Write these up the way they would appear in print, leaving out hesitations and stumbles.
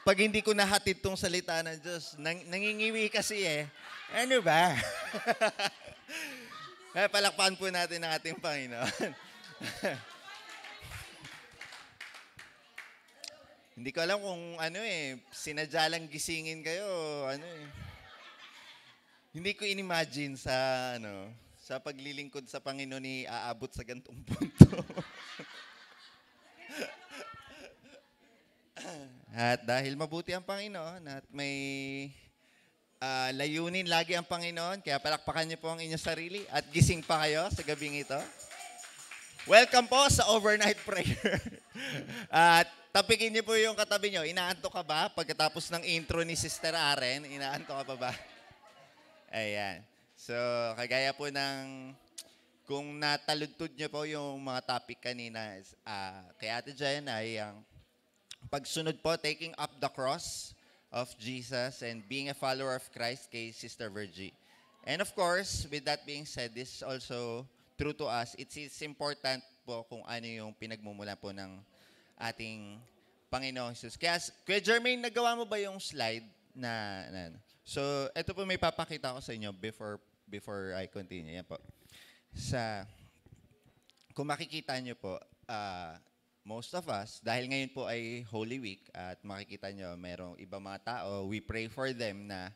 Pag hindi ko nahatid tong salita ng Diyos, nangingiwi kasi eh. Ano ba? Kaya palakpakan po natin ang ating Panginoon. Hindi ko alam kung ano eh, sinadya lang gisingin kayo, ano eh. Hindi ko inimagine sa ano, sa paglilingkod sa Panginoon ni aabot sa gantong punto. At dahil mabuti ang Panginoon at may layunin lagi ang Panginoon, kaya palakpakan niyo po ang inyong sarili at gising pa kayo sa gabing ito. Welcome po sa overnight prayer. At tapikin niyo po yung katabi niyo. Inaantok ka ba? Pagkatapos ng intro ni Sister Aren, inaantok ka pa ba? Ayan. So, kagaya po ng kung nataludtod niyo po yung mga topic kanina, kay Ate Jen ay ang pagsunod po, taking up the cross of Jesus and being a follower of Christ kay Sister Virgie. And of course, with that being said, this is also true to us. It's important po kung ano yung pinagmumula po ng ating Panginoong Jesus. Kaya, Kuya Jermaine, nagawa mo ba yung slide na so, ito po may papakita ko sa inyo before I continue. Yan po. Kung makikita nyo po, most of us, dahil ngayon po ay Holy Week at makikita nyo, merong ibang mga tao, we pray for them na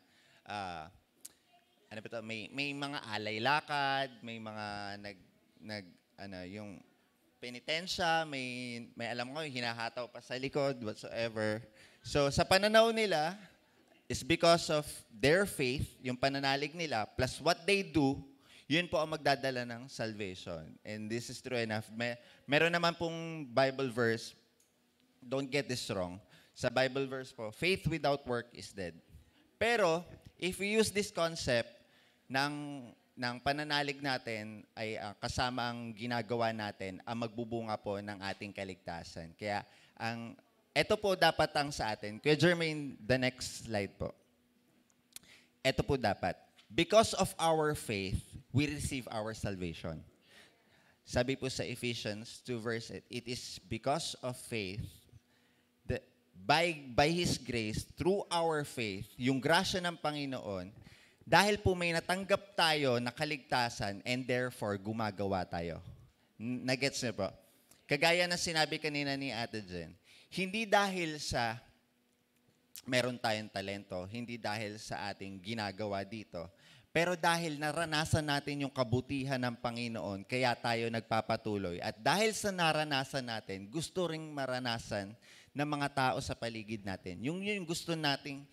may mga alay lakad, may mga yung penitensya, may alam ko, hinahataw pa sa likod, whatsoever. So, sa pananaw nila, is because of their faith, yung pananalig nila, plus what they do, yun po ang magdadala ng salvation. And this is true enough. Meron naman pong Bible verse, don't get this wrong. Sa Bible verse po, faith without work is dead. Pero, if we use this concept ng pananalig natin ay kasama ang ginagawa natin, ang magbubunga po ng ating kaligtasan. Kaya, ito po dapat ang sa atin. Kuya Jermaine, the next slide po. Ito po dapat. Because of our faith, we receive our salvation. Sabi po sa Ephesians 2 verse 8, it is because of faith, that by His grace, through our faith, yung grasya ng Panginoon, dahil po may natanggap tayo na kaligtasan and therefore gumagawa tayo. Nagets niyo po? Kagaya na sinabi kanina ni Ate Jen, hindi dahil sa meron tayong talento, hindi dahil sa ating ginagawa dito, pero dahil naranasan natin yung kabutihan ng Panginoon, kaya tayo nagpapatuloy. At dahil sa naranasan natin, gusto ring maranasan ng mga tao sa paligid natin. Yung gusto nating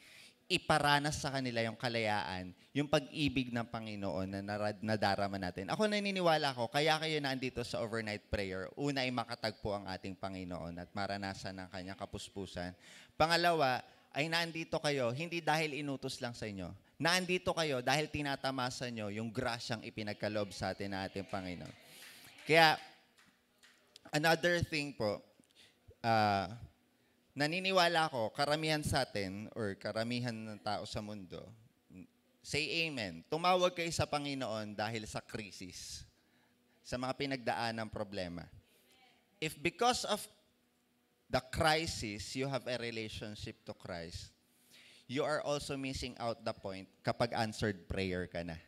iparanas sa kanila yung kalayaan, yung pag-ibig ng Panginoon na nadarama natin. Ako naniniwala ko, kaya kayo naandito sa overnight prayer, una ay makatagpo ang ating Panginoon at maranasan ng kanyang kapuspusan. Pangalawa, ay naandito kayo, hindi dahil inutos lang sa inyo. Naandito kayo dahil tinatamasa nyo yung grasyang ipinagkaloob sa atin na ating Panginoon. Kaya, another thing po, naniniwala ko, karamihan sa atin, or karamihan ng tao sa mundo, say amen, tumawag kayo sa Panginoon dahil sa krisis, sa mga pinagdaan ng problema. If because of the crisis, you have a relationship to Christ, you are also missing out the point kapag answered prayer ka na.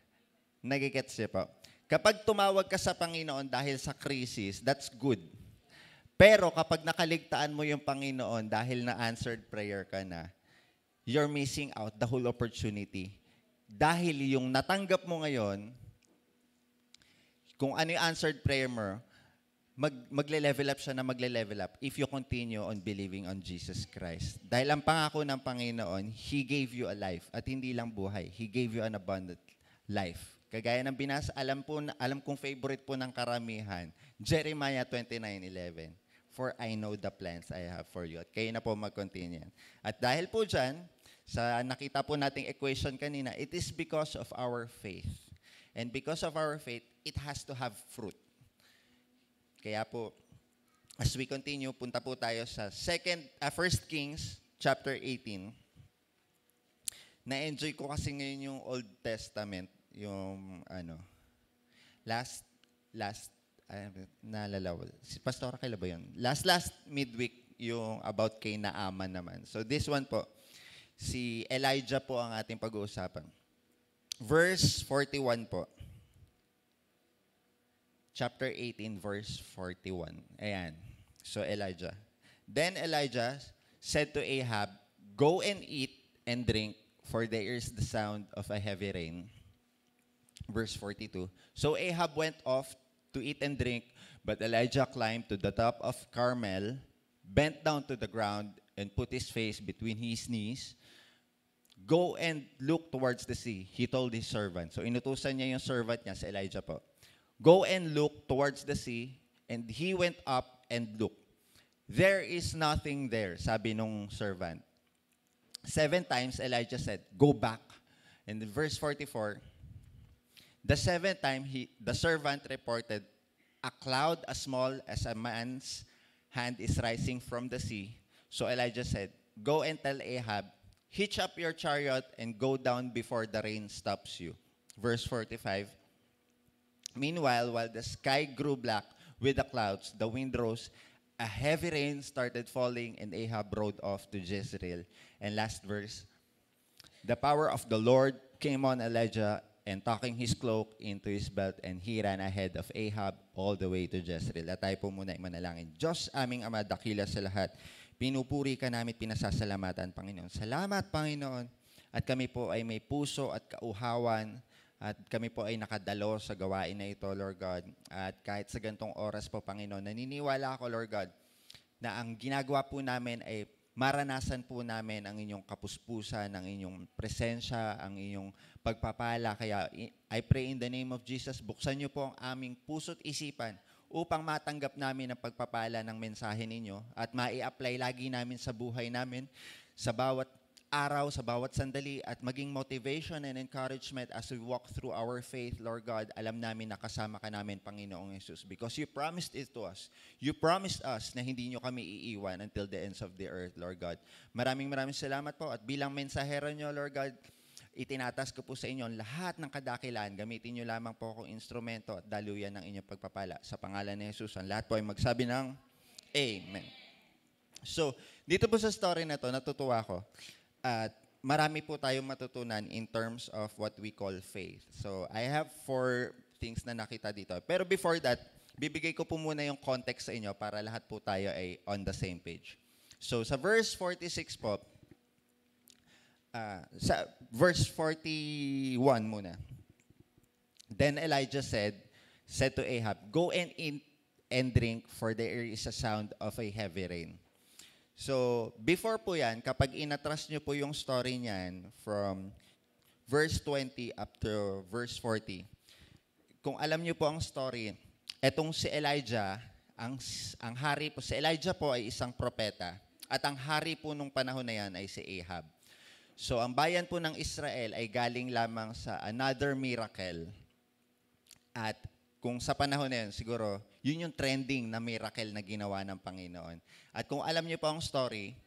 Nagigets niyo po? Kapag tumawag ka sa Panginoon dahil sa krisis, that's good. Pero kapag nakaligtaan mo yung Panginoon dahil na-answered prayer ka na, you're missing out the whole opportunity. Dahil yung natanggap mo ngayon, kung ano yung answered prayer mo, magle-level up siya na magle-level up if you continue on believing on Jesus Christ. Dahil ang pangako ng Panginoon, He gave you a life at hindi lang buhay. He gave you an abundant life. Kagaya ng binasa, alam kong favorite po ng karamihan, Jeremiah 29:11. For I know the plans I have for you. At kayo na po mag-continue yan. At dahil po dyan, sa nakita po nating equation kanina, it is because of our faith. And because of our faith, it has to have fruit. Kaya po, as we continue, punta po tayo sa 1 Kings chapter 18. Na-enjoy ko kasi ngayon yung Old Testament, yung last Ay, naalala ko. Si Pastor kailan ba yun? Last midweek, yung about kay Naaman naman. So this one po, si Elijah po ang ating pag-uusapan. Verse 41 po. Chapter 18, verse 41. Ayan. So Elijah. Then Elijah said to Ahab, "Go and eat and drink, for there is the sound of a heavy rain." Verse 42. So Ahab went off to eat and drink, but Elijah climbed to the top of Carmel, bent down to the ground, and put his face between his knees. "Go and look towards the sea," he told his servant. So inutusan niya yung servant niya, si Elijah po. "Go and look towards the sea," and he went up and looked. "There is nothing there," sabi nung servant. 7 times Elijah said, "Go back." And in verse 44, the 7th time the servant reported, "A cloud as small as a man's hand is rising from the sea." So Elijah said, "Go and tell Ahab, hitch up your chariot and go down before the rain stops you." Verse 45, meanwhile, while the sky grew black with the clouds, the wind rose, a heavy rain started falling, and Ahab rode off to Jezreel. And last verse, the power of the Lord came on Elijah, and tucking his cloak into his belt, and he ran ahead of Ahab all the way to Jezreel. At tayo po muna manalangin. Diyos, aming Ama, dakila sa lahat, pinupuri ka namin, pinasasalamatan, Panginoon. Salamat, Panginoon. At kami po ay may puso at kauhawan, at kami po ay nakadalo sa gawain na ito, Lord God. At kahit sa gantong oras po, Panginoon, naniniwala ako, Lord God, na ang ginagawa po namin ay maranasan po namin ang inyong kapuspusan, ang inyong presensya, ang inyong pagpapala. Kaya I pray in the name of Jesus, buksan niyo po ang aming puso't isipan upang matanggap namin ang pagpapala ng mensahe ninyo at mai-apply lagi namin sa buhay namin, sa bawat araw, sa bawat sandali, at maging motivation and encouragement as we walk through our faith, Lord God. Alam namin na kasama ka namin, Panginoong Jesus, because you promised it to us. You promised us na hindi nyo kami iiwan until the ends of the earth, Lord God. Maraming salamat po, at bilang mensahero nyo, Lord God, itinatas ko po sa inyo lahat ng kadakilaan. Gamitin nyo lamang po akong instrumento at daluyan ng inyong pagpapala. Sa pangalan ni Jesus, ang lahat po ay magsabi ng Amen. So, dito po sa story na to, natutuwa ko. At marami po tayong matutunan in terms of what we call faith. So, I have 4 things na nakita dito. Pero before that, bibigay ko po muna yung context sa inyo para lahat po tayo ay on the same page. So, sa verse 46 po, sa verse 41 muna. Then Elijah said to Ahab, "Go and eat and drink, for there is a sound of a heavy rain." So, before po yan, kapag inatras nyo po yung story niyan from verse 20 up to verse 40, kung alam nyo po ang story, etong si Elijah, ang hari po, si Elijah po ay isang propeta, at ang hari po nung panahon na yan ay si Ahab. So, ang bayan po ng Israel ay galing lamang sa another miracle. At kung sa panahon na yun, siguro, yun yung trending na miracle na ginawa ng Panginoon. At kung alam niyo po ang story,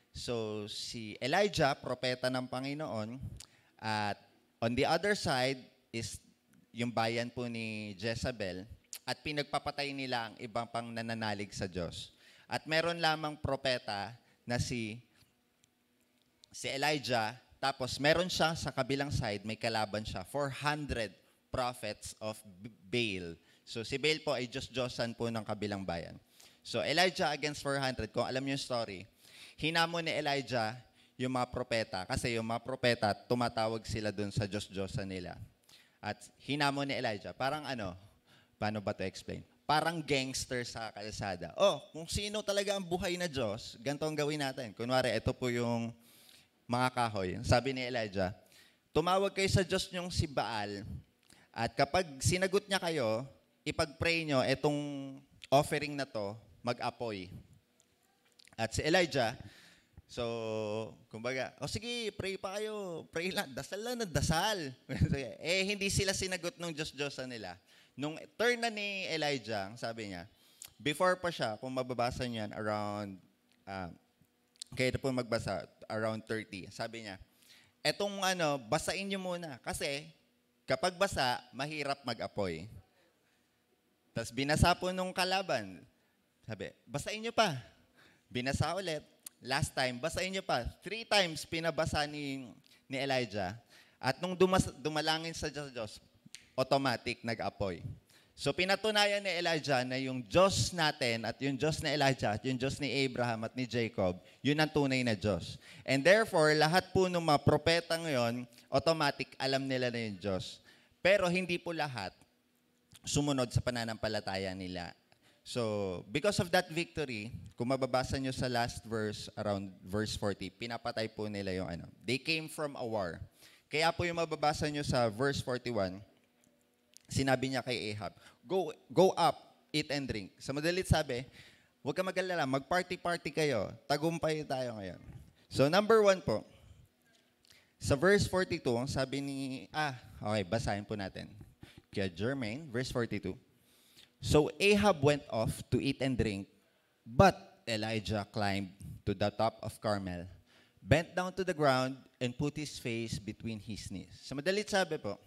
so si Elijah, propeta ng Panginoon, at on the other side is yung bayan po ni Jezebel, at pinagpapatay nila ang ibang pang nananalig sa Diyos. At meron lamang propeta na si Elijah, tapos meron siya sa kabilang side, may kalaban siya, 400 prophets of Baal. So si Baal po ay Diyos-Diyosan po ng kabilang bayan. So Elijah against 400, kung alam niyo yung story, hinamon ni Elijah yung mga propeta, kasi yung mga propeta, tumatawag sila dun sa Diyos-Diyosan nila. At hinamon ni Elijah, parang paano ba to explain? Parang gangster sa kalsada. Kung sino talaga ang buhay na Diyos, ganito ang gawin natin. Kunwari, ito po yung mga kahoy. Sabi ni Elijah, tumawag kayo sa Diyos niyong si Baal, at kapag sinagot niya kayo, ipag-pray nyo, etong offering na to, mag-apoy. At si Elijah, so, kumbaga, sige, pray pa kayo, pray lang, dasal lang na dasal. Hindi sila sinagot ng Diyos-Diyosan nila. Nung turn na ni Elijah, sabi niya, before pa siya, kung mababasa niyan, around, kaya po magbasa, around 30, sabi niya, etong basain niyo muna, kasi, kapag basa, mahirap mag-apoy. Tapos binasa po nung kalaban. Sabi, basahin nyo pa. Binasa ulit. Last time, basahin nyo pa. 3 times pinabasa ni Elijah. At nung dumalangin sa Diyos, automatic nag-apoy. So pinatunayan ni Elijah na yung Diyos natin at yung Diyos ni Elijah at yung Diyos ni Abraham at ni Jacob, yun ang tunay na Diyos. And therefore, lahat po ng mga propeta ngayon, automatic alam nila na yung Diyos. Pero hindi po lahat sumunod sa pananampalataya nila. So, because of that victory, kung mababasa nyo sa last verse, around verse 40, pinapatay po nila yung ano. They came from a war. Kaya po yung mababasa nyo sa verse 41, sinabi niya kay Ahab, go up, eat and drink. Sa madalit sabi, huwag ka mag-alala, mag-party-party kayo. Tagumpay tayo ngayon. So number 1 po, sa verse 42, sabi ni, okay, basahin po natin. Kaya Jermaine, verse 42. So Ahab went off to eat and drink, but Elijah climbed to the top of Carmel, bent down to the ground, and put his face between his knees. Sa madalit sabi po,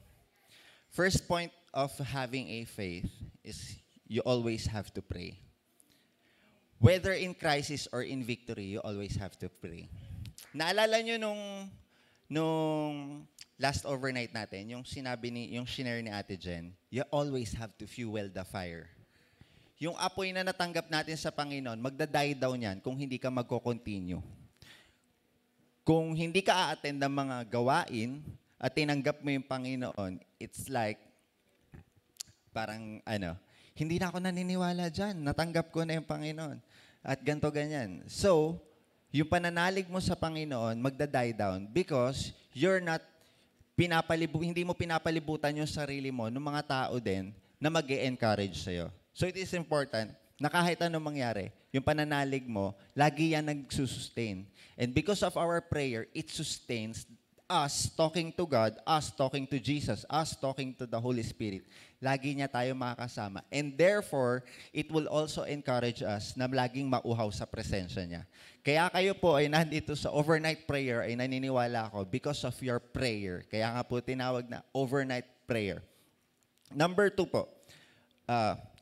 first point of having a faith is you always have to pray. Whether in crisis or in victory, you always have to pray. Naalala nyo nung last overnight natin, yung shinare ni Ate Jen, you always have to fuel the fire. Yung apoy na natanggap natin sa Panginoon, magda-die down yan kung hindi ka magko-continue. Kung hindi ka a-attend ng mga gawain at tinanggap mo yung Panginoon, it's like, parang hindi na ako naniniwala dyan. Natanggap ko na yung Panginoon. At ganto ganyan. So, yung pananalig mo sa Panginoon, magda-die down because you're not hindi mo pinapalibutan yung sarili mo ng mga tao din na mag-e-encourage sa'yo. So, it is important na kahit anong mangyari, yung pananalig mo, lagi yan nagsusustain. And because of our prayer, it sustains us talking to God, us talking to Jesus, us talking to the Holy Spirit. Lagi niya tayo makakasama. And therefore, it will also encourage us na laging mauhaw sa presensya niya. Kaya kayo po ay nandito sa overnight prayer ay naniniwala ako because of your prayer. Kaya nga po tinawag na overnight prayer. Number 2 po.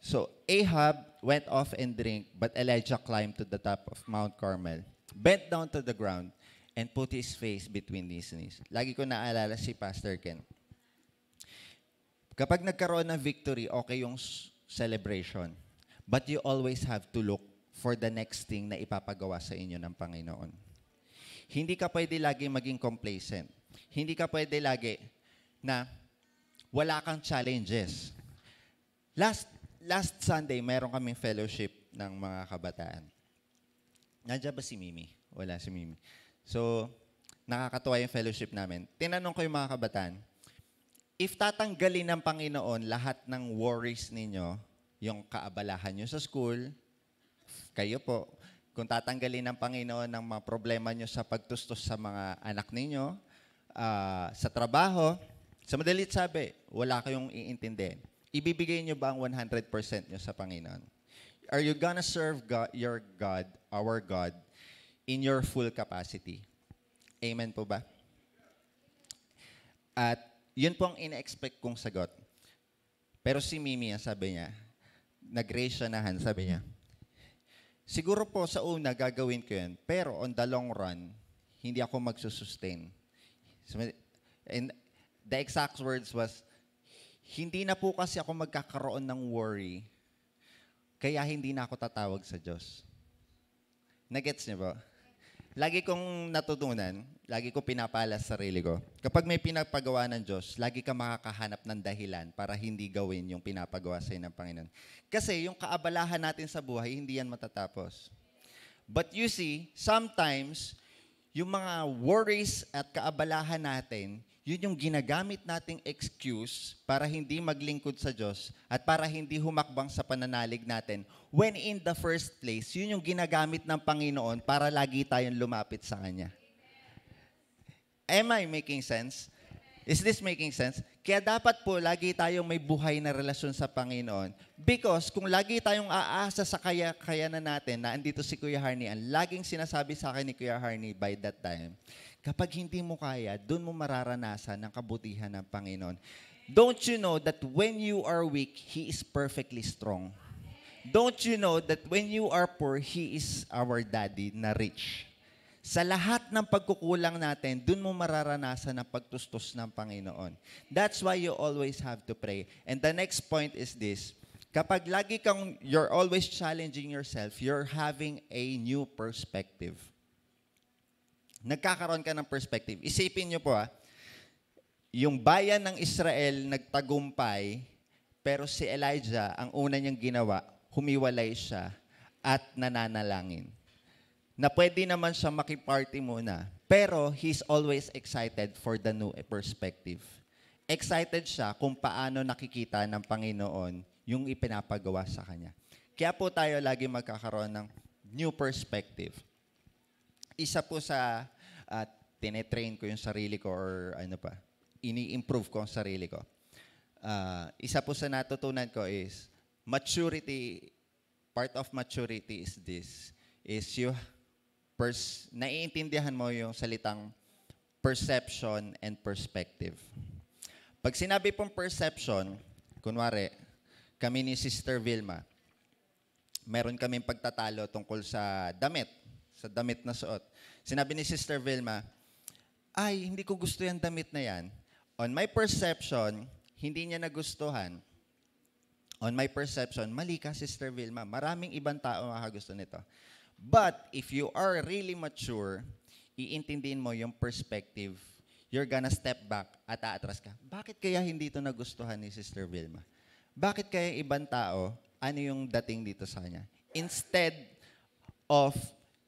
So Ahab went off and drank, but Elijah climbed to the top of Mount Carmel, bent down to the ground, and put his face between his knees. Lagi ko naalala si Pastor Ken. Kapag nagkaroon ng victory, okay yung celebration. But you always have to look for the next thing na ipapagawa sa inyo ng Panginoon. Hindi ka pwede lagi maging complacent. Hindi ka pwede lagi na wala kang challenges. Last Sunday, mayroon kaming fellowship ng mga kabataan. Nandiyan ba si Mimi? Wala si Mimi. So, nakakatuwa yung fellowship namin. Tinanong ko yung mga kabataan, if tatanggalin ng Panginoon lahat ng worries ninyo, yung kaabalahan nyo sa school, kayo po, kung tatanggalin ng Panginoon ng mga problema nyo sa pagtustos sa mga anak ninyo, sa trabaho, sa madalit sabi, wala kayong iintindihin. Ibibigay nyo ba ang 100% nyo sa Panginoon? Are you gonna serve God, your God, our God, in your full capacity? Amen po ba? At yun po ang ina-expect kong sagot. Pero si Mimi, sabi niya, nag-raise siya na hand, sabi niya, siguro po sa una gagawin ko yun, pero on the long run, hindi ako magsusustain. And the exact words was, hindi na po kasi ako magkakaroon ng worry, kaya hindi na ako tatawag sa Diyos. Nagets niyo ba? Lagi kong natutunan, lagi ko pinapala sa sarili ko, kapag may pinapagawa ng Diyos, lagi ka makakahanap ng dahilan para hindi gawin yung pinapagawa sa ng Panginoon. Kasi yung kaabalahan natin sa buhay, hindi yan matatapos. But you see, sometimes, yung mga worries at kaabalahan natin, yun yung ginagamit nating excuse para hindi maglingkod sa Diyos at para hindi humakbang sa pananalig natin. When in the first place, yun yung ginagamit ng Panginoon para lagi tayong lumapit sa Kanya. Am I making sense? Is this making sense? Kaya dapat po lagi tayong may buhay na relasyon sa Panginoon. Because kung lagi tayong aasa sa kayanan natin na andito si Kuya Harney, ang laging sinasabi sa akin ni Kuya Harney by that time, kapag hindi mo kaya, doon mo mararanasan ang kabutihan ng Panginoon. Don't you know that when you are weak, He is perfectly strong? Don't you know that when you are poor, He is our daddy na rich? Sa lahat ng pagkukulang natin, dun mo mararanasan ang pagtustos ng Panginoon. That's why you always have to pray. And the next point is this. Kapag lagi you're always challenging yourself, you're having a new perspective. Nagkakaroon ka ng perspective. Isipin nyo po yung bayan ng Israel nagtagumpay, pero si Elijah, ang una niyang ginawa, humiwalay siya at nananalangin. Na pwede naman siya makiparty muna, pero he's always excited for the new perspective. Excited siya kung paano nakikita ng Panginoon yung ipinapagawa sa kanya. Kaya po tayo lagi magkakaroon ng new perspective. Isa po sa tinetrain ko yung sarili ko or ini-improve ko ang sarili ko. Isa po sa natutunan ko is maturity, part of maturity is this, is naiintindihan mo yung salitang perception and perspective. Pag sinabi pong perception, kunwari, kami ni Sister Vilma, meron kaming pagtatalo tungkol sa damit na suot. Sinabi ni Sister Vilma, ay, hindi ko gusto yung damit na yan. On my perception, hindi niya nagustuhan. On my perception, mali ka, Sister Vilma. Maraming ibang tao makagusto nito. But if you are really mature, iintindihin mo yung perspective, you're gonna step back at aatras ka. Bakit kaya hindi ito nagustuhan ni Sister Vilma? Bakit kaya ibang tao, ano yung dating dito sa kanya? Instead of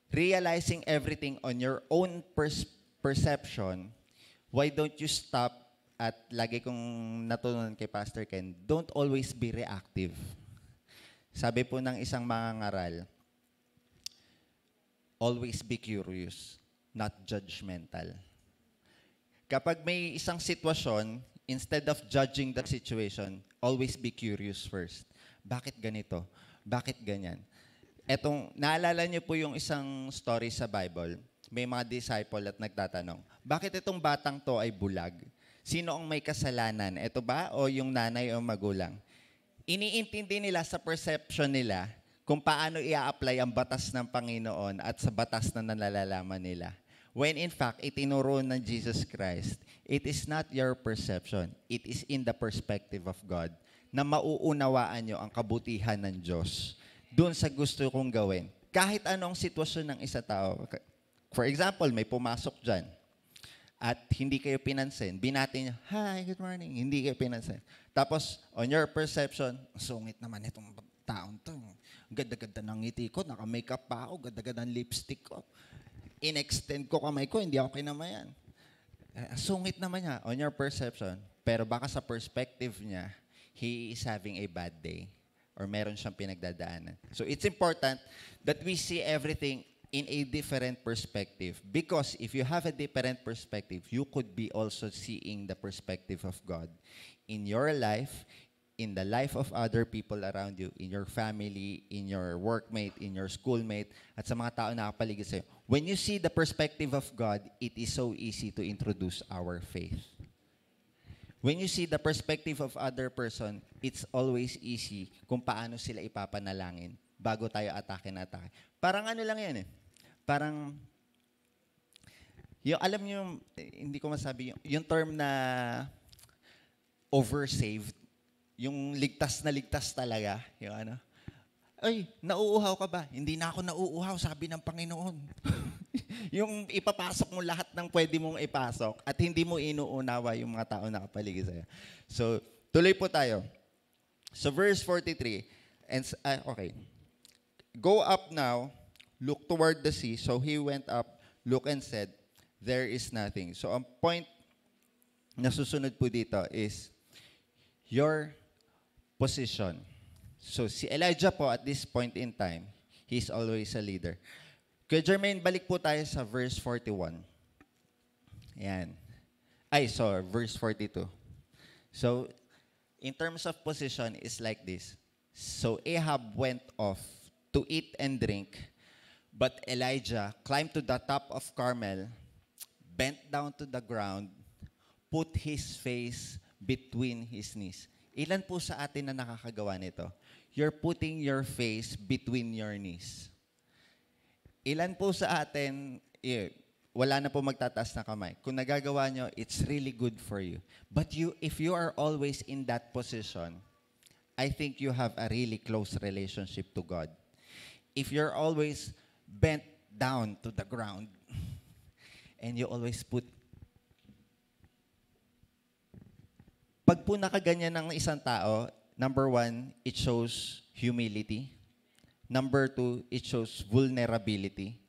realizing everything on your own perception, why don't you stop at lagi kong natutunan kay Pastor Ken, don't always be reactive. Sabi po ng isang mangangaral, always be curious, not judgmental. Kapag may isang sitwasyon, instead of judging the situation, always be curious first. Bakit ganito? Bakit ganyan? Naalala niyo po yung isang story sa Bible. May mga disciple at nagtatanong, bakit itong batang to ay bulag? Sino ang may kasalanan? Ito ba o yung nanay o magulang? Iniintindi nila sa perception nila kung paano i-apply ang batas ng Panginoon at sa batas na nalalaman nila. When in fact, itinuro ng Jesus Christ, it is not your perception. It is in the perspective of God na mauunawaan nyo ang kabutihan ng Diyos doon sa gusto kong gawin. Kahit anong sitwasyon ng isa tao. For example, may pumasok dyan at hindi kayo pinansin. Binati niya, hi, good morning. Hindi kayo pinansin. Tapos, on your perception, sungit naman itong taong to. Ganda-ganda ng ngiti ko, naka-makeup pa ako, ganda-ganda ng lipstick ko. In-extend ko kamay ko, hindi ako kinamayan. Sungit naman niya, on your perception. Pero baka sa perspective niya, he is having a bad day or meron siyang pinagdadaanan. So it's important that we see everything in a different perspective. Because if you have a different perspective, you could be also seeing the perspective of God in your life, in the life of other people around you, in your family, in your workmate, in your schoolmate, at sa mga tao na nakapaligid sa'yo. When you see the perspective of God, it is so easy to introduce our faith. When you see the perspective of other person, it's always easy kung paano sila ipapanalangin bago tayo atake. Parang ano lang yan Parang, alam niyo, hindi ko masabi, yung term na oversaved, yung ligtas na ligtas talaga, ay, nauuhaw ka ba? Hindi na ako nauuhaw, sabi ng Panginoon. Yung ipapasok mo lahat ng pwede mong ipasok at hindi mo inuunawa yung mga tao na kapaligid sa'yo. So, tuloy po tayo. So, verse 43, okay. Go up now, look toward the sea. So, he went up, looked and said, there is nothing. So, ang point na susunod po dito is your position. So, si Elijah po at this point in time, he's always a leader. Kuya Jermaine, balik po tayo sa verse 41. Ayan. Verse 42. So, in terms of position, it's like this. So, Ahab went off to eat and drink, but Elijah climbed to the top of Carmel, bent down to the ground, put his face between his knees. Ilan po sa atin na nakakagawa nito? You're putting your face between your knees. Ilan po sa atin, wala na po magtataas na kamay. Kung nagagawa nyo, it's really good for you. But if you are always in that position, I think you have a really close relationship to God. If you're always bent down to the ground, and you always put... Pag po nakaganyan ng isang tao, number one, it shows humility. Number two, it shows vulnerability.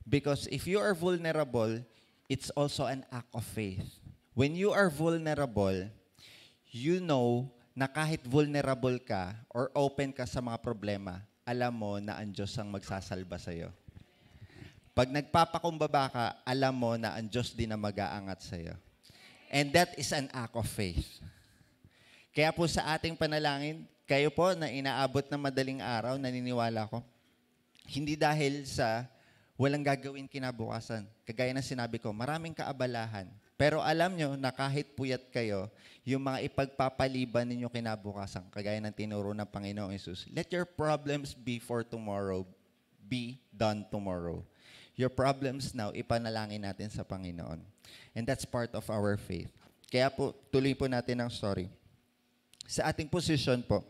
Because if you are vulnerable, it's also an act of faith. When you are vulnerable, you know na kahit vulnerable ka or open ka sa mga problema, alam mo na ang Diyos ang magsasalba sa'yo. Pag nagpapakumbaba ka, alam mo na ang Diyos din ang mag-aangat sa'yo. And that is an act of faith. Kaya po sa ating panalangin, kayo po na inaabot ng madaling araw, naniniwala ko, hindi dahil sa walang gagawin kinabukasan. Kagaya ng sinabi ko, maraming kaabalahan. Pero alam nyo na kahit puyat kayo, yung mga ipagpapaliban ninyo kinabukasan, kagaya ng tinuro ng Panginoong Hesus, let your problems be for tomorrow, be done tomorrow. Your problems now, ipanalangin natin sa Panginoon. And that's part of our faith. Kaya po, tuloy po natin ang story. Sa ating position po,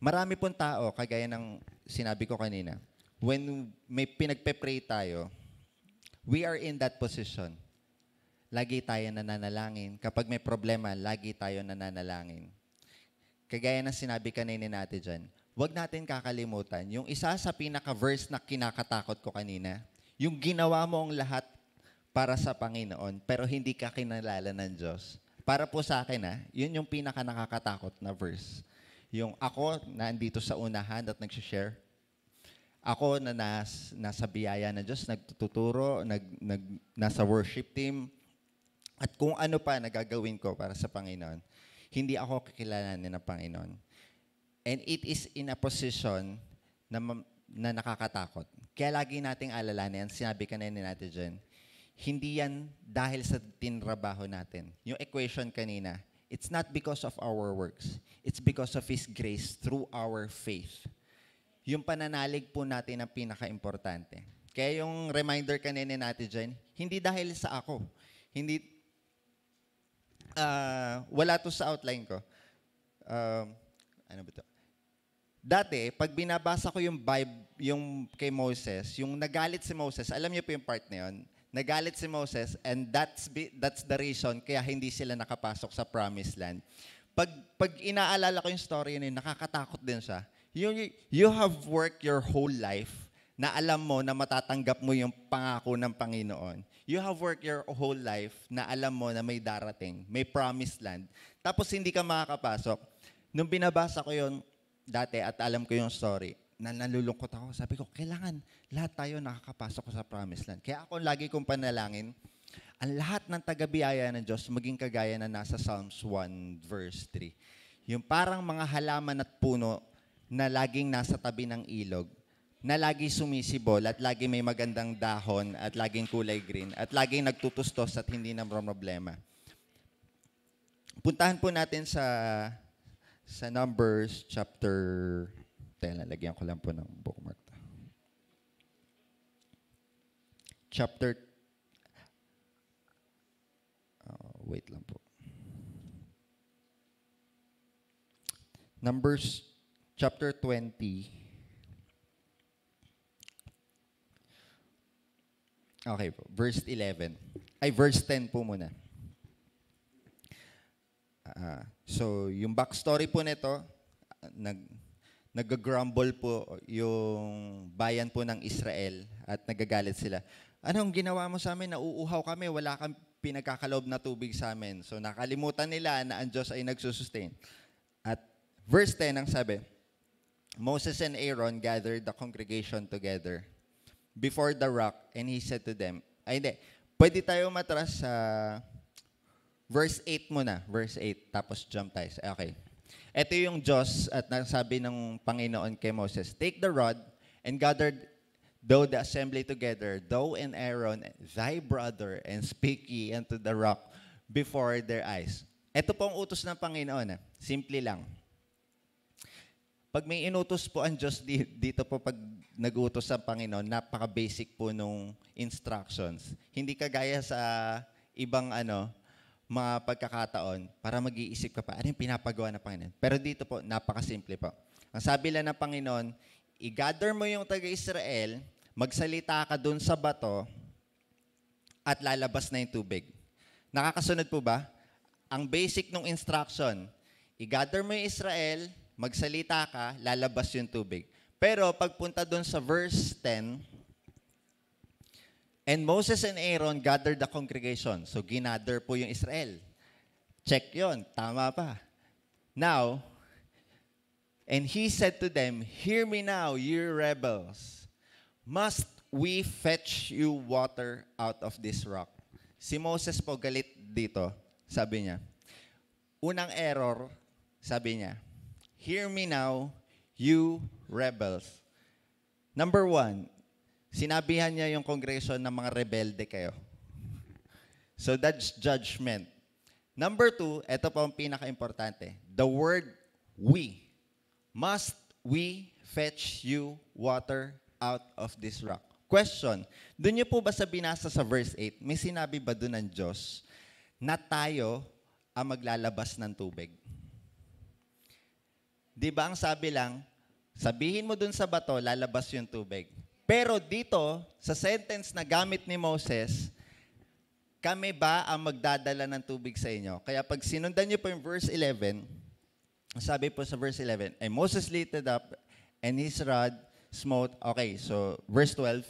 marami pong tao, kagaya ng sinabi ko kanina, when may pinagpe-pray tayo, we are in that position. Lagi tayo nananalangin. Kapag may problema, lagi tayo nananalangin. Kagaya ng sinabi kanina natin dyan, huwag natin kakalimutan, yung isa sa pinaka-verse na kinakatakot ko kanina, yung ginawa mo ang lahat para sa Panginoon, pero hindi ka kinalala ng Diyos. Para po sa akin, yun yung pinaka-nakakatakot na verse. Yung ako na andito sa unahan at nag-share, ako na nasa biyaya ng Diyos, nagtuturo, nasa worship team, at kung ano pa nagagawin ko para sa Panginoon, hindi ako kakilalanin ng Panginoon. And it is in a position na nakakatakot. Kaya lagi nating alalahanin, sinabi kanina natin dyan, hindi yan dahil sa tinrabaho natin. Yung equation kanina, it's not because of our works. It's because of His grace through our faith. Yung pananalig po natin ang pinaka-importante. Kaya yung reminder kanina natin dyan, hindi dahil sa ako. Hindi, wala to sa outline ko. Ano ba to? Dati, pag binabasa ko yung Bible, yung kay Moses, yung nagalit si Moses, alam niyo po yung part na yun? Nagalit si Moses, and that's the reason kaya hindi sila nakapasok sa Promised Land. Pag inaalala ko yung story yun, nakakatakot din siya. You have worked your whole life na alam mo na matatanggap mo yung pangako ng Panginoon. You have worked your whole life na alam mo na may darating, may Promised Land. Tapos hindi ka makakapasok. Nung binabasa ko yun dati at alam ko yung story, nalulungkot ako. Sabi ko, kailangan lahat tayo nakakapasok sa Promised Land. Kaya ako lagi kong panalangin, ang lahat ng taga-biyaya ng Diyos maging kagaya na nasa Psalms 1 verse 3. Yung parang mga halaman at puno na laging nasa tabi ng ilog, na lagi sumisibol at lagi may magandang dahon at laging kulay green at laging nagtutustos at hindi na problema. Puntahan po natin sa Numbers chapter... Lagyan ko lang po ng bookmark. Chapter... wait lang po. Numbers chapter 20. Okay po. Verse 11. Verse 10 po muna. So, yung backstory po nito, nag-grumble po yung bayan po ng Israel at nagagalit sila. Anong ginawa mo sa amin? Nauuhaw kami, wala kang pinagkakaloob na tubig sa amin. So nakalimutan nila na ang Diyos ay nagsusustain. At verse 10 ang sabi, Moses and Aaron gathered the congregation together before the rock, and he said to them, pwede tayo matras sa verse 8 muna, verse 8, tapos jump tayo. Okay. Ito yung Diyos at nasabi ng Panginoon kay Moses, take the rod and gathered thou the assembly together, thou and Aaron, thy brother, and speak ye unto the rock before their eyes. Ito po ang utos ng Panginoon. Simple lang. Pag may inutos po ang Diyos dito po pag nag-utos sa Panginoon, napaka-basic po nung instructions. Hindi kagaya sa ibang mga pagkakataon para mag-iisip ka pa, ano yung pinapagawa ng Panginoon? Pero dito po, napaka-simple po. Ang sabi lang ng Panginoon, i-gather mo yung taga-Israel, magsalita ka dun sa bato, at lalabas na yung tubig. Nakakasunod po ba? Ang basic ng instruction, i-gather mo yung Israel, magsalita ka, lalabas yung tubig. Pero pagpunta doon sa verse 10, and Moses and Aaron gathered the congregation. So, ginather po yung Israel. Check yon, tama pa. Now, and he said to them, hear me now, you rebels. Must we fetch you water out of this rock? Si Moses po galit dito, sabi niya. Unang error, sabi niya, hear me now, you rebels. Number 1, sinabihan niya yung congregation ng mga rebelde kayo. So that's judgment. Number 2, ito po ang pinaka-importante. The word we. Must we fetch you water out of this rock? Question, doon niyo po ba sa binasa sa verse 8, may sinabi ba doon ng Diyos na tayo ang maglalabas ng tubig? Di ba ang sabi lang, sabihin mo dun sa bato, lalabas yung tubig. Pero dito, sa sentence na gamit ni Moses, kami ba ang magdadala ng tubig sa inyo? Kaya pag sinundan niyo po yung verse 11, sabi po sa verse 11, and Moses lifted up and his rod smote. Okay, so verse 12,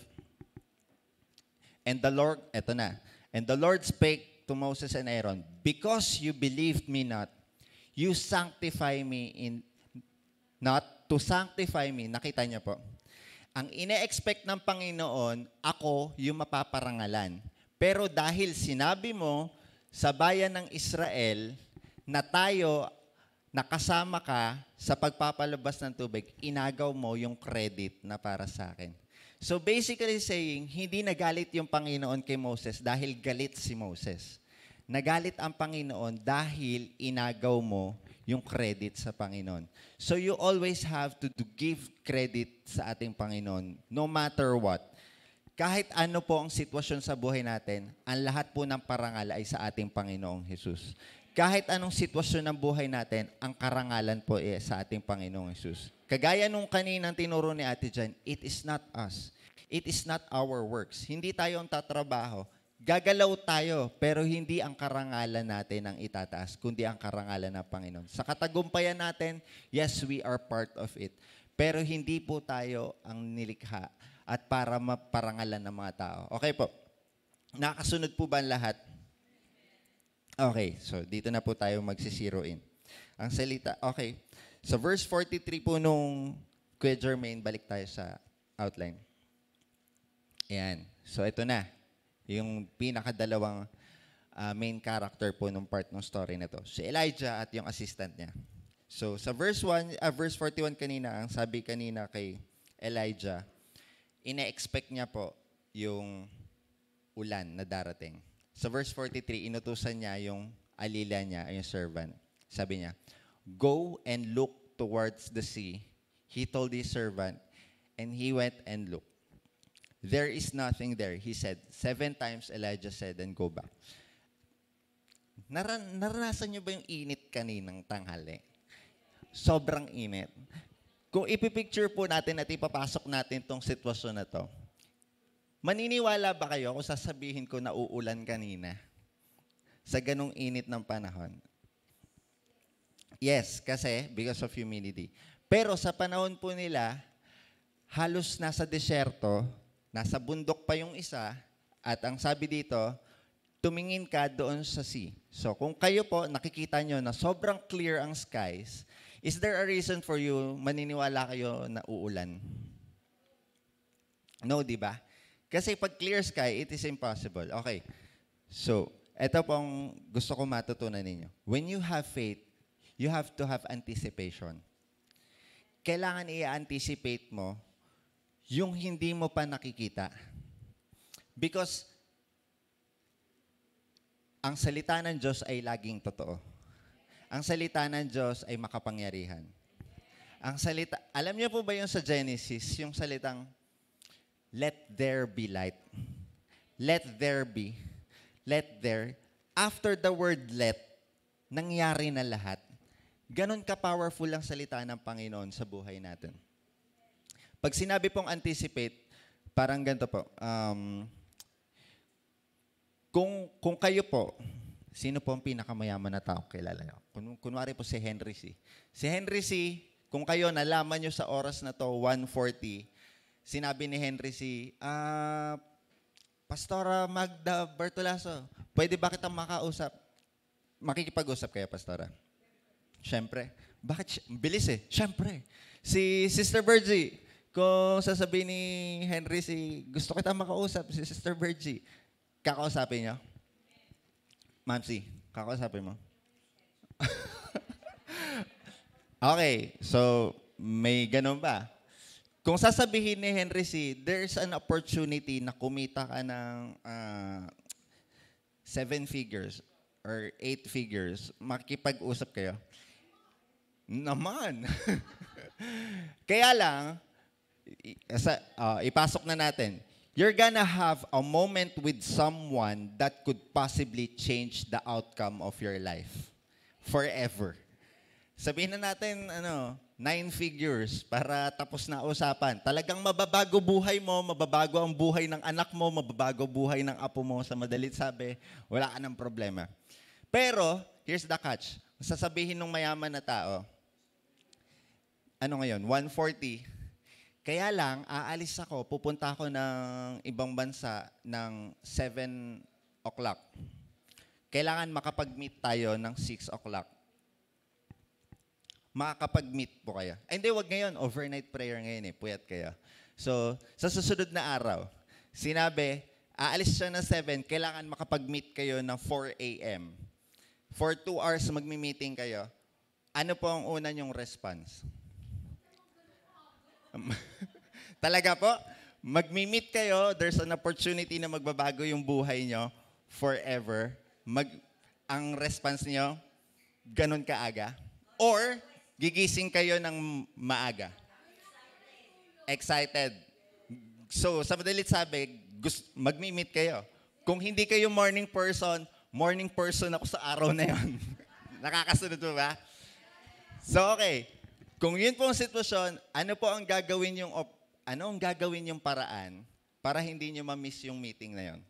and the Lord, eto na, and the Lord spake to Moses and Aaron, because you believed me not, you sanctify me not to sanctify me. Nakita niyo po. Ang ine-expect ng Panginoon, ako yung mapaparangalan. Pero dahil sinabi mo sa bayan ng Israel na tayo, nakasama ka sa pagpapalabas ng tubig, inagaw mo yung credit na para sa akin. So basically saying, hindi nagalit yung Panginoon kay Moses dahil galit si Moses. Nagalit ang Panginoon dahil inagaw mo yung credit sa Panginoon. So you always have to give credit sa ating Panginoon, no matter what. Kahit ano po ang sitwasyon sa buhay natin, ang lahat po ng parangal ay sa ating Panginoong Jesus. Kahit anong sitwasyon ng buhay natin, ang karangalan po ay sa ating Panginoong Jesus. Kagaya nung kaninang tinuro ni Ate Jan, it is not us. It is not our works. Hindi tayo ang tatrabaho. Gagalaw tayo, pero hindi ang karangalan natin ang itataas, kundi ang karangalan ng Panginoon. Sa katagumpayan natin, yes, we are part of it. Pero hindi po tayo ang nilikha at para maparangalan ng mga tao. Okay po. Nakasunod po ba ang lahat? Okay, so dito na po tayo magsisiro in. Ang salita, okay. So verse 43 po nung Kuya Jermaine, balik tayo sa outline. Ayan. So ito na. Yung pinakadalawang main character po nung part ng story na to. Si Elijah at yung assistant niya. So sa verse 41 kanina, ang sabi kanina kay Elijah, ine-expect niya po yung ulan na darating. Sa verse 43, inutusan niya yung alila niya, yung servant. Sabi niya, go and look towards the sea. He told his servant, and he went and looked. There is nothing there, he said. 7 times Elijah said, and go back. Naranasan niyo ba yung init kaninang tanghali? Sobrang init. Kung ipipicture po natin at ipapasok natin tong sitwasyon na to, maniniwala ba kayo kung sasabihin ko na uulan kanina sa ganong init ng panahon? Yes, kasi because of humidity. Pero sa panahon po nila, halos nasa desyerto, nasa bundok pa yung isa, at ang sabi dito, tumingin ka doon sa sea. So kung kayo po, nakikita nyo na sobrang clear ang skies, is there a reason for you, maniniwala kayo na uulan? No, di ba? Kasi pag clear sky, it is impossible. Okay. So, ito pong gusto ko matutunan ninyo. When you have faith, you have to have anticipation. Kailangan i-anticipate mo yung hindi mo pa nakikita. Because ang salita ng Diyos ay laging totoo. Ang salita ng Diyos ay makapangyarihan. Ang salita, alam niyo po ba yung sa Genesis, yung salitang, let there be light. Let there be. Let there. After the word let, nangyari na lahat. Ganon ka-powerful ang salita ng Panginoon sa buhay natin. Pag sinabi pong anticipate, parang ganito po. Kung kayo po, sino po ang pinakamayaman na tao kilala niyo? Kunwari po si Henry C. Si Henry C., kung kayo nalaman nyo sa oras na to, 1:40, sinabi ni Henry C., Pastora Magda Bertolaso, pwede ba kitang makausap? Makikipag-usap kayo, Pastora? Siyempre. Bakit? Bilis eh. Siyempre. Si Sister Virgie, kung sasabihin ni Henry C., gusto kitang makausap, si Sister Virgie, kakausapin niyo? Ma'am C., kakausapin mo? Okay, so may ganun ba? Kung sasabihin ni Henry C., there's an opportunity na kumita ka ng 7 figures or 8 figures, makikipag-usap kayo? Naman. Kaya lang, ipasok na natin, you're gonna have a moment with someone that could possibly change the outcome of your life forever. Sabihin na natin, 9 figures para tapos na usapan. Talagang mababago buhay mo, mababago ang buhay ng anak mo, mababago buhay ng apo mo. Sa madalit sabi, wala ka ng problema. Pero, here's the catch. Sasabihin ng mayaman na tao, ngayon, 1:40, kaya lang, aalis ako, pupunta ako ng ibang bansa ng 7 o'clock. Kailangan makapag-meet tayo ng 6 o'clock. Makakapag-meet po kayo. Hindi, wag ngayon. Overnight prayer ngayon eh. Puyat kayo. So, sa susunod na araw, sinabi, aalis siya ng 7, kailangan makapag-meet kayo ng 4 a.m. For 2 hours, magmi-meeting kayo. Ano po ang una niyong response? Talaga po? Magmi-meet kayo, there's an opportunity na magbabago yung buhay niyo forever. Ang response niyo, ganun kaaga? Or, gigising kayo ng maaga? Excited. So, sa madalit sabi, magmi-meet kayo. Kung hindi kayo morning person ako sa araw na yon. Nakakasunod po ba? So, okay. Kung yun po ang sitwasyon, ano ang gagawin yung paraan para hindi nyo ma-miss yung meeting na yon?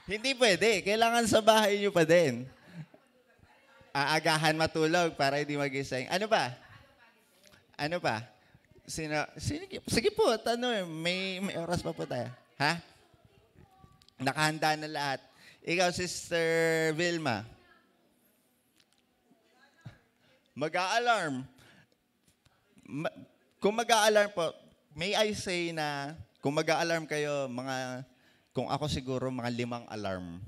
Hindi pwede. Kailangan sa bahay nyo pa din. Aagahan matulog para hindi magising. Ano pa? Sige po, may oras pa po tayo. Ha? Nakahanda na lahat. Ikaw, Sister Vilma. Mag-a-alarm. Kung mag-a-alarm po, may I say na kung mag-a-alarm kayo, kung ako siguro, mga 5 alarm.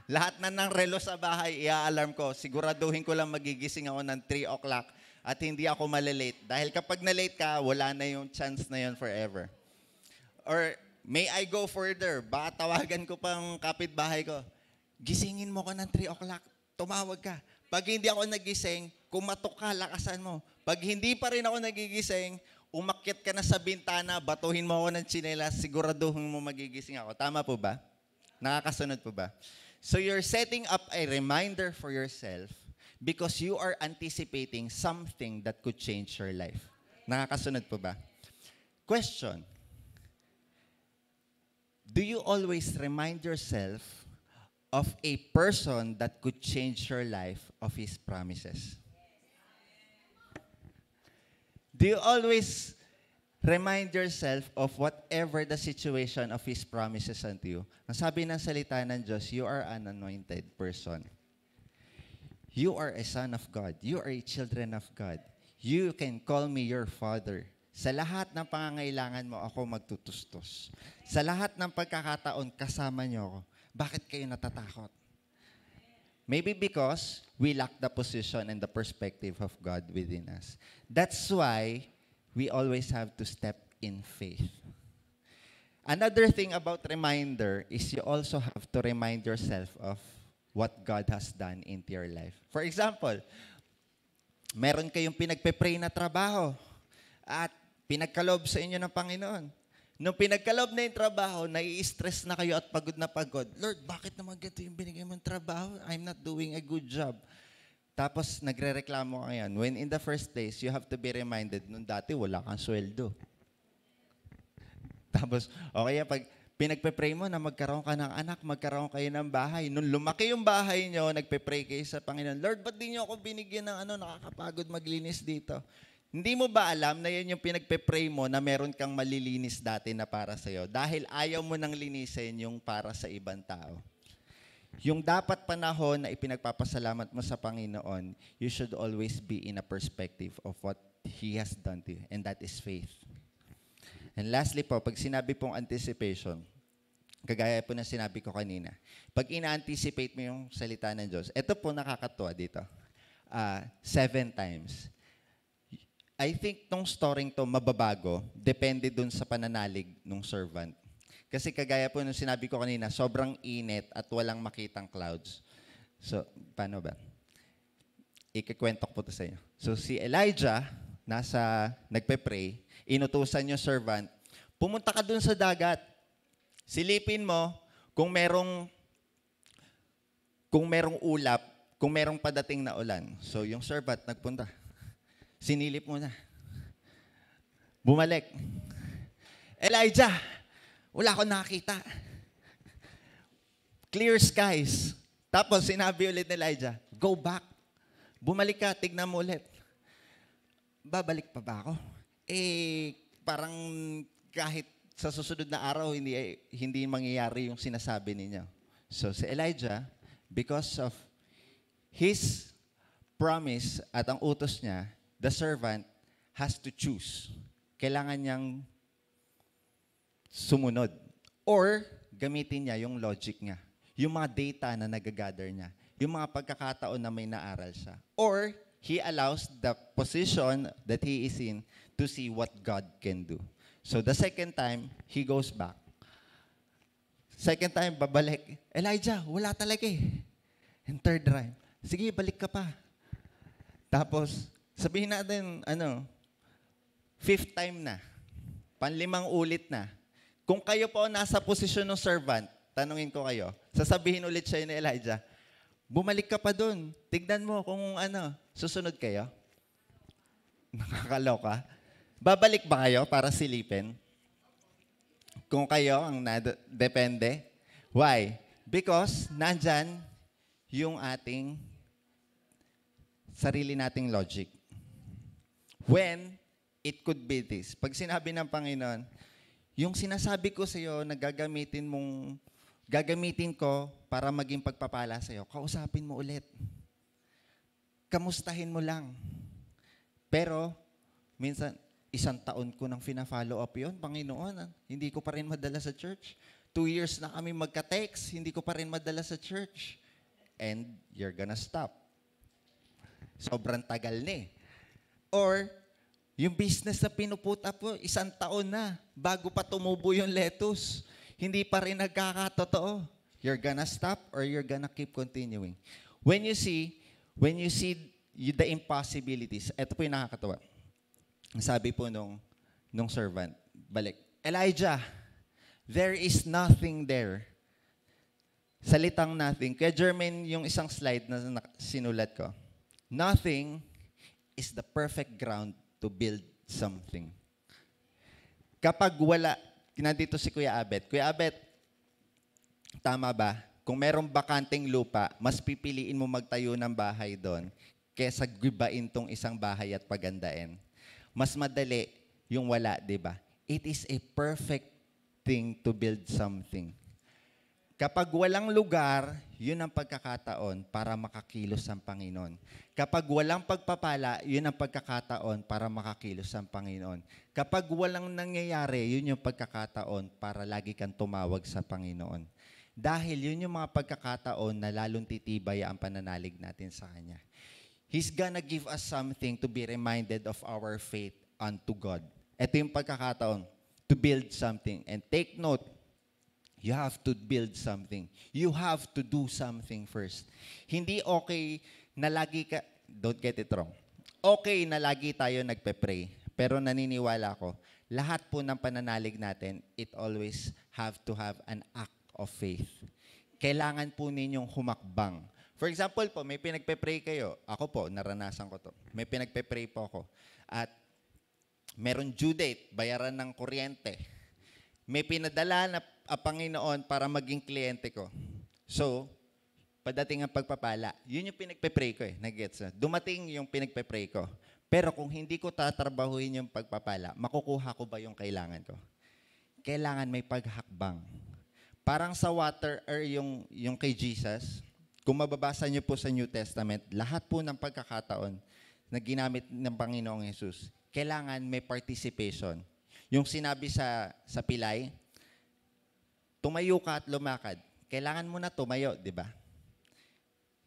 Lahat na ng relo sa bahay, i-alarm ko. Siguraduhin ko lang magigising ako ng 3 o'clock at hindi ako malilate. Dahil kapag na-late ka, wala na yung chance na yun forever. Or, may I go further? Baka tawagan ko pang kapitbahay ko. Gisingin mo ko ng 3 o'clock. Tumawag ka. Pag hindi ako nagising, kumatok ka, lakasan mo. Pag hindi pa rin ako nagigising, umakyat ka na sa bintana, batuhin mo ako ng tsinelas, siguraduhin mo magigising ako. Tama po ba? Nakakasunod po ba? So you're setting up a reminder for yourself because you are anticipating something that could change your life. Nakakasunod po ba? Question. Do you always remind yourself of a person that could change your life of his promises? Do you always remind yourself of whatever the situation of His promises unto you? Ang sabi ng salita ng Diyos, you are an anointed person. You are a son of God. You are a children of God. You can call me your father. Sa lahat ng pangangailangan mo, ako magtutustos. Sa lahat ng pagkakataon, kasama niyo ako. Bakit kayo natatakot? Maybe because we lack the position and the perspective of God within us. That's why we always have to step in faith. Another thing about reminder is you also have to remind yourself of what God has done into your life. For example, meron kayong pinagpe-pray na trabaho at pinagkalob sa inyo ng Panginoon. Nung pinagkalob na yung trabaho, nai-stress na kayo at pagod na pagod. Lord, bakit naman ganito yung binigay mong trabaho? I'm not doing a good job. Tapos nagre-reklamo ka ngayon. When in the first place, you have to be reminded, nung dati wala kang sweldo. Tapos, okay, pag pinagpe-pray mo na magkaroon ka ng anak, magkaroon kayo ng bahay. Nung lumaki yung bahay nyo, nagpe-pray kayo sa Panginoon, Lord, ba't di nyo ako binigyan ng nakakapagod maglinis dito? Hindi mo ba alam na yan yung pinagpe-pray mo na meron kang malilinis dati na para sa'yo? Dahil ayaw mo nang linisin yung para sa ibang tao. Yung dapat panahon na ipinagpapasalamat mo sa Panginoon, you should always be in a perspective of what He has done to you, and that is faith. And lastly po, pag sinabi pong anticipation, kagaya po na sinabi ko kanina, pag ina-anticipate mo yung salita ng Diyos, ito po nakakatuwa dito, 7 times. I think tong story to mababago, depende dun sa pananalig ng servant. Kasi kagaya po nung sinabi ko kanina, sobrang init at walang makitang clouds. So, paano ba? Ikikwento ko po ito sa inyo. So, si Elijah, nagpe-pray, inutusan yung servant, pumunta ka dun sa dagat. Silipin mo kung merong ulap, kung merong padating na ulan. So, yung servant nagpunta. Sinilip mo na. Bumalik. Elijah, wala akong nakita. Clear skies. Tapos sinabi ulit ni Elijah, go back. Bumalik ka, tignan mo ulit. Babalik pa ba ako? Parang kahit sa susunod na araw, hindi mangyayari yung sinasabi ninyo. So si Elijah, because of his promise at ang utos niya, the servant has to choose. Kailangan niyang sumunod. Or, gamitin niya yung logic niya. Yung mga data na nagagather niya. Yung mga pagkakataon na may naaral siya. Or, he allows the position that he is in to see what God can do. So, the second time, he goes back. Second time, babalik. Elijah, wala talaga eh. And third time, sige, balik ka pa. Tapos, sabihin natin, 5th time na. 5 ulit na. Kung kayo po nasa posisyon ng servant, tanungin ko kayo, sasabihin ulit siya ni Elijah, bumalik ka pa dun. Tignan mo kung susunod kayo. Nakakaloka. Babalik ba kayo para silipin? Kung kayo ang depende. Why? Because nandyan yung ating sarili nating logic. When it could be this. Pag sinabi ng Panginoon, yung sinasabi ko sa iyo na gagamitin ko para maging pagpapala sa iyo, kausapin mo ulit. Kamustahin mo lang. Pero, minsan, 1 taon ko nang fina-follow up yun, Panginoon, hindi ko pa rin madala sa church. 2 years na kami magka-text, hindi ko pa rin madala sa church. And you're gonna stop. Sobrang tagal na eh. Or, yung business na pinuputa po, 1 taon na, bago pa tumubo yung lettuce. Hindi pa rin nagkakatotoo. You're gonna stop or you're gonna keep continuing. When you see the impossibilities, ito po yung nakakatawa. Sabi po nung servant, balik, Elijah, there is nothing there. Salitang nothing. Kaya Jermaine, yung isang slide na sinulat ko, nothing is the perfect ground to build something. Kapag wala, nandito si Kuya Abet. Kuya Abet, tama ba? Kung merong bakanteng lupa, mas pipiliin mo magtayo ng bahay doon kesa gibain tong isang bahay at pagandain. Mas madali yung wala, di ba? It is a perfect thing to build something. Kapag walang lugar, yun ang pagkakataon para makakilos ang Panginoon. Kapag walang pagpapala, yun ang pagkakataon para makakilos ang Panginoon. Kapag walang nangyayari, yun yung pagkakataon para lagi kang tumawag sa Panginoon. Dahil yun yung mga pagkakataon na lalong titibay ang pananalig natin sa Kanya. He's gonna give us something to be reminded of our faith unto God. Ito yung pagkakataon to build something. And take note, You have to build something. You have to do something first. Hindi okay na lagi ka, don't get it wrong. Okay na lagi tayo nagpe-pray. Pero naniniwala ko, lahat po ng pananalig natin, it always have to have an act of faith. Kailangan po ninyong humakbang. For example po, may pinagpe-pray kayo. Ako po, naranasan ko to. May pinagpe-pray po ako. At meron due date, bayaran ng kuryente. May pinadala na Panginoon para maging kliyente ko. So, padating ang pagpapala. Yun yung pinagpe-pray ko Nag-gets na. Dumating yung pinagpe-pray ko. Pero kung hindi ko tatrabahuin yung pagpapala, makukuha ko ba yung kailangan ko? Kailangan may paghakbang. Parang sa water or yung kay Jesus, kung mababasa niyo po sa New Testament, lahat po ng pagkakataon na ginamit ng Panginoong Yesus, kailangan may participation. Yung sinabi sa pilay, tumayo ka at lumakad. Kailangan mo na tumayo, di ba?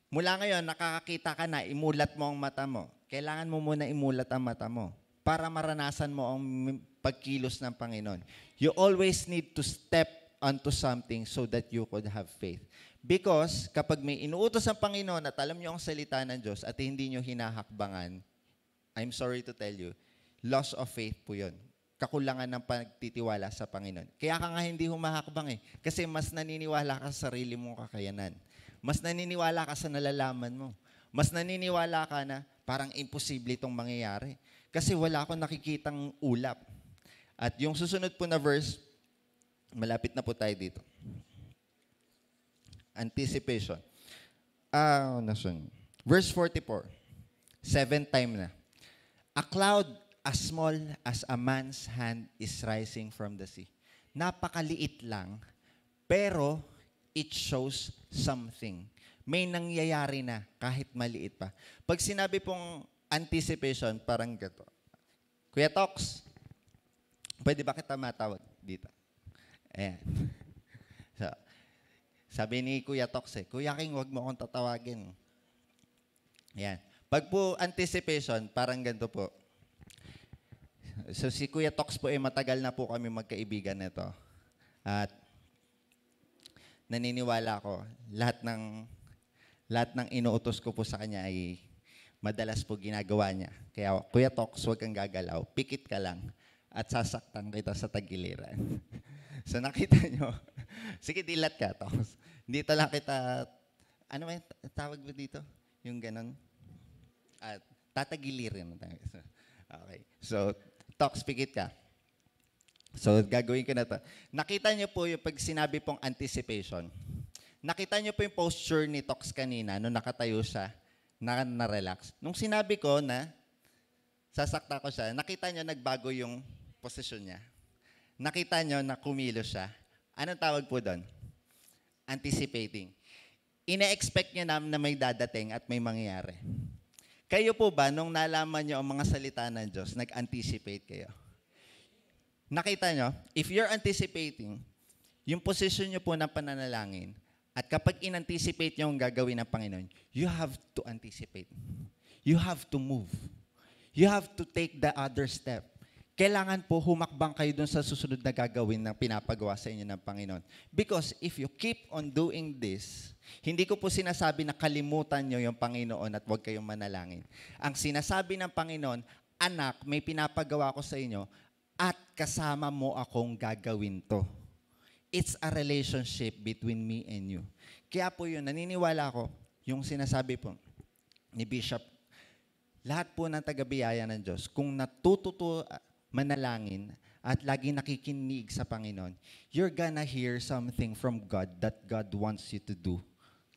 Mula ngayon, nakakakita ka na, imulat mo ang mata mo. Kailangan mo muna imulat ang mata mo para maranasan mo ang pagkilos ng Panginoon. You always need to step onto something so that you could have faith. Because kapag may inuutos ang Panginoon at alam niyo ang salita ng Diyos at hindi niyo hinahakbangan, I'm sorry to tell you, loss of faith po yun. Kakulangan ng pagtitiwala sa Panginoon. Kaya ka nga hindi humahakbang Kasi mas naniniwala ka sa sarili mong kakayanan. Mas naniniwala ka sa nalalaman mo. Mas naniniwala ka na parang imposible itong mangyayari. Kasi wala akong nakikitang ulap. At yung susunod po na verse, malapit na po tayo dito. Anticipation. Verse 44. 7 time na. A cloud as small as a man's hand is rising from the sea. Napakaliit lang, pero it shows something. May nangyayari na kahit maliit pa. Pag sinabi pong anticipation, parang gato. Kuya Tox, pwede ba kita matawag dito? Ayan. So, sabi ni Kuya Tox Kuya King, wag mo akong tatawagin. Ayan. Pag po anticipation, parang ganito po. So si Kuya Tox po matagal na po kami magkaibigan nito. At naniniwala ko, lahat ng inuutos ko po sa kanya ay madalas po ginagawa niya. Kaya Kuya Tox, huwag kang gagalaw, pikit ka lang at sasaktan kita sa tagiliran. So nakita nyo, sige dilat ka Tox. Dito lang kita, ano may tawag mo dito? Yung ganon. At tatagilirin. Okay. So, Tox, pikit ka. So, gagawin ko na to. Nakita niyo po yung pag sinabi pong anticipation. Nakita niyo po yung posture ni Tox kanina nung nakatayo siya, na-relax. Nung sinabi ko na sasakta ko siya, nakita niyo nagbago yung posisyon niya. Nakita niyo na kumilos siya. Anong tawag po doon? Anticipating. Ina-expect niya na may dadating at may mangyayari. Kayo po ba, nung nalaman niyo ang mga salita ng Diyos, nag-anticipate kayo? Nakita niyo, if you're anticipating, yung position niyo po ng pananalangin, at kapag in-anticipate niyo ang gagawin ng Panginoon, you have to anticipate. You have to move. You have to take the other step. Kailangan po humakbang kayo dun sa susunod na gagawin ng pinapagawa sa inyo ng Panginoon. Because if you keep on doing this, hindi ko po sinasabi na kalimutan nyo yung Panginoon at huwag kayong manalangin. Ang sinasabi ng Panginoon, anak, may pinapagawa ko sa inyo at kasama mo akong gagawin to. It's a relationship between me and you. Kaya po yun, naniniwala ko, yung sinasabi po ni Bishop, lahat po ng taga-biyaya ng Diyos, kung natututo manalangin at lagi nakikinig sa Panginoon, you're gonna hear something from God that God wants you to do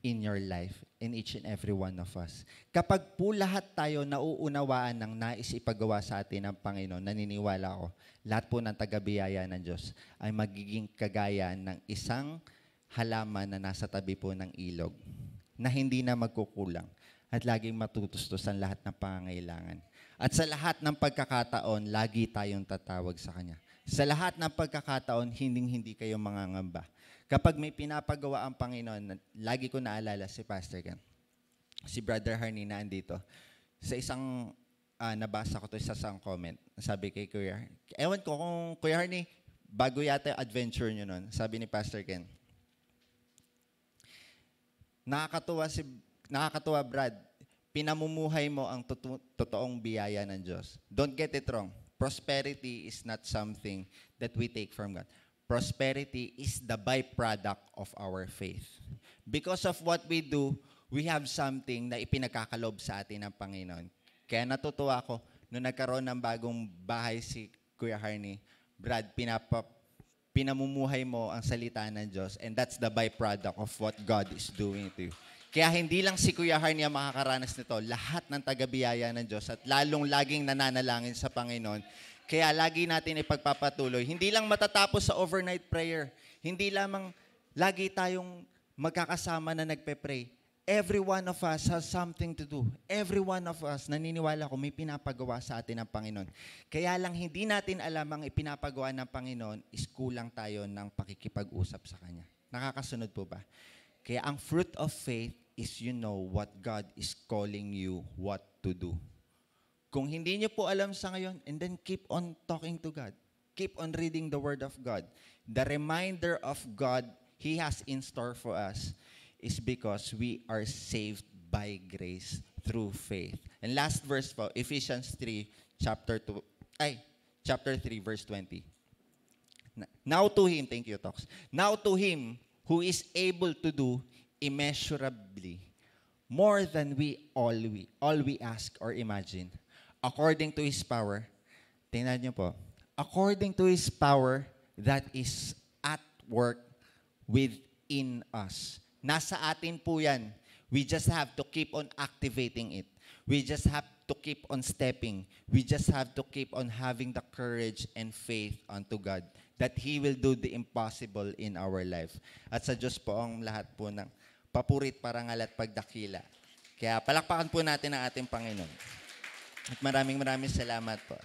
in your life, in each and every one of us. Kapag po lahat tayo nauunawaan ng nais ipagawa sa atin ng Panginoon, naniniwala ko, lahat po ng taga-biyaya ng Diyos ay magiging kagaya ng isang halaman na nasa tabi po ng ilog, na hindi na magkukulang at laging matutustos ang lahat ng pangangailangan. At sa lahat ng pagkakataon, lagi tayong tatawag sa Kanya. Sa lahat ng pagkakataon, hindi kayo mangangamba. Kapag may pinapagawa ang Panginoon, lagi ko naalala si Pastor Ken. Si Brother Harney na andito. Sa nabasa ko to sa isang comment. Sabi kay Kuya, ewan ko kung Kuya Harney, bago yata yung adventure nyo nun, sabi ni Pastor Ken, nakakatuwa Brad, pinamumuhay mo ang totoong biyaya ng Diyos. Don't get it wrong. Prosperity is not something that we take from God. Prosperity is the byproduct of our faith. Because of what we do, we have something na ipinagkakalob sa atin ng Panginoon. Kaya natutuwa ako, nung nagkaroon ng bagong bahay si Kuya Harney, Brad, pinamumuhay mo ang salita ng Diyos, and that's the byproduct of what God is doing to you. Kaya hindi lang si Kuya Harney ang makakaranas nito, lahat ng taga-biyaya ng Diyos at lalong laging nananalangin sa Panginoon. Kaya lagi natin ipagpapatuloy. Hindi lang matatapos sa overnight prayer. Hindi lamang lagi tayong magkakasama na nagpe-pray. Every one of us has something to do. Every one of us, naniniwala ko, may pinapagawa sa atin ng Panginoon. Kaya lang hindi natin alam ang ipinapagawa ng Panginoon is kulang tayo ng pakikipag-usap sa Kanya. Nakakasunod po ba? Kaya ang fruit of faith is you know what God is calling you what to do. Kung hindi niyo po alam sa ngayon, and then keep on talking to God. Keep on reading the Word of God. The reminder of God He has in store for us is because we are saved by grace through faith. And last verse po, Ephesians 3, chapter 3, verse 20. Now to Him, thank you, Tox. Now to Him who is able to do immeasurably more than all we ask or imagine, according to His power. Tingnan niyo po. According to His power that is at work within us. Nasa atin po yan. We just have to keep on activating it. We just have to keep on stepping. We just have to keep on having the courage and faith unto God that He will do the impossible in our life. At sa Diyos po ang lahat po ng papurit, parangal at pagdakila. Kaya palakpakan po natin ang ating Panginoon. At maraming salamat po.